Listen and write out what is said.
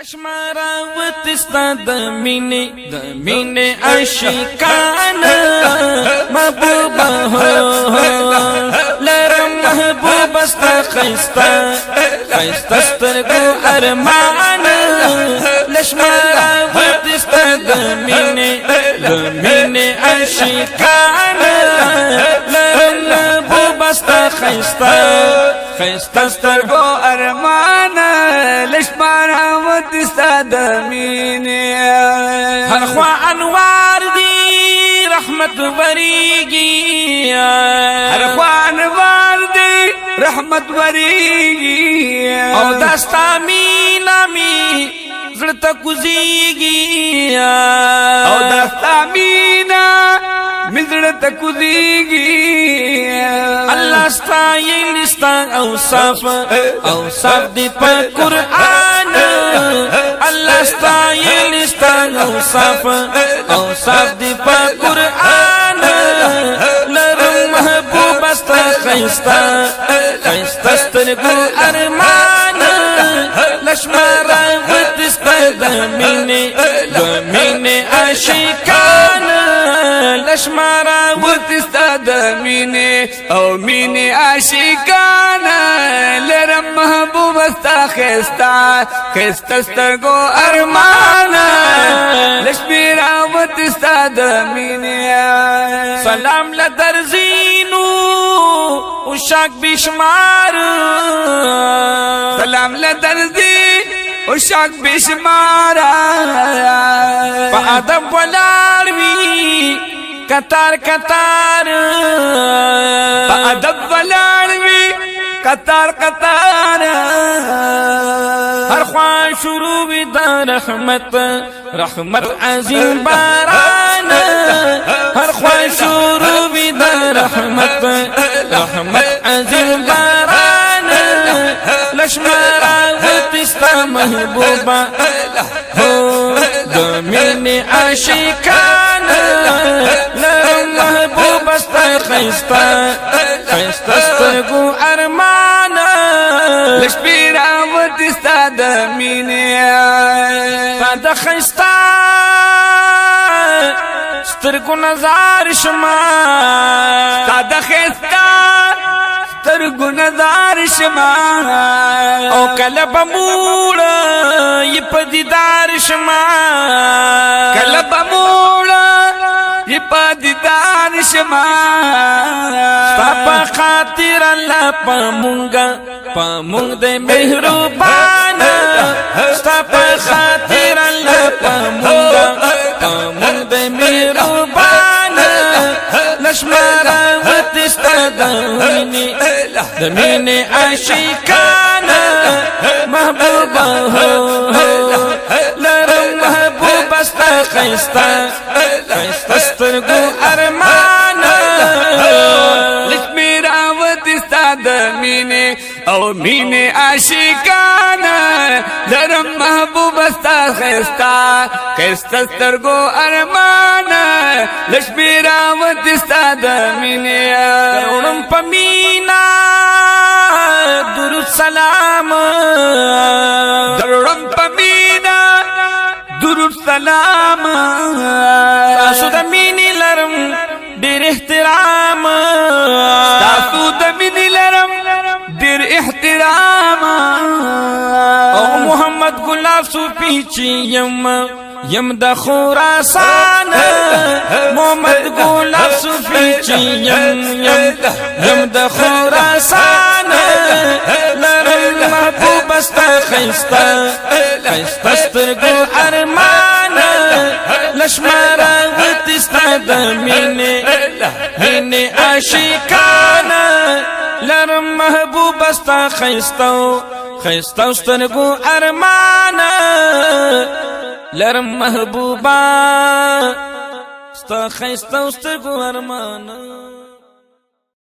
لشمارا وتستا دمینه عاشقان محبوبا لرم محبوب استا خیستا سترگو ارمان لشمارا وتستا دمینه عاشقان لرم محبوب استا خیستا سترگو ارمان لشمارا وتستا دمینه هر خوا انوار دی رحمت وریگی هر خوا انوار دی رحمت وریگی او دستا مینامی زړه کوزیږي او دستا مینا مزړه کوزیږي الله ستایل ستا اوصاف دی په قران الله ستایل ستا اوصاف دی په قران لرم محبوب استا خیستا سترګو ارمان لشمارا وتستا دمینه عاشقان لشمارا وتستا دمینه او مینه عاشقان لرم محبوب استا خیستا سترګو ارمان لشمارا وتستا دمینه سلام لدرزینو اشاق بشمار سلام لدرزی اشاق بشمارا پا ادب ولاروی کتار پا ادب ولاروی کتار هر خواه شروع دا رحمت عظیم باران هر خواه شروع دا رحمت عظیم باران لشمارا وتستا محبوبا دمینه عاشقان لرم محبوب استا خیستا سترګو ارمان لشمارا وتستا دمینه تا خیستا سترګو نظر شما تا خیستا سترګو نظر شما او کله بموړ یپ دیدار شما کله بموړ یپ دیدار شما پاپا خاطر الله پمونګ دې مهربان پاپا خاطر الله پمونګ دې مهربان لشمارا وتستا دمینه عاشقان محبوبا لرم محبوب استا خیستا سترګو ارمان لشمارا وتستا دمینه او مینه عاشقان لرم محبوب استا خیستا سترګو ارمان لشمارا وتستا دمینه اورم پمینا درود سلام درم پمینا درود سلام تاسو د مینې لرم ډېر احترام تاسو د مینې لرم ډېر احترام او محمد ګلاب صوفي چې یم د خراسان محمد ګلاب صوفي چې یم د خراسان لرم محبوب استا خیستا سترګو ارمان لشمارا وتستا دمینه عاشقان لرم محبوب استا خیستا سترګو ارمان لرم محبوبا ستا خیستا سترګو ارمان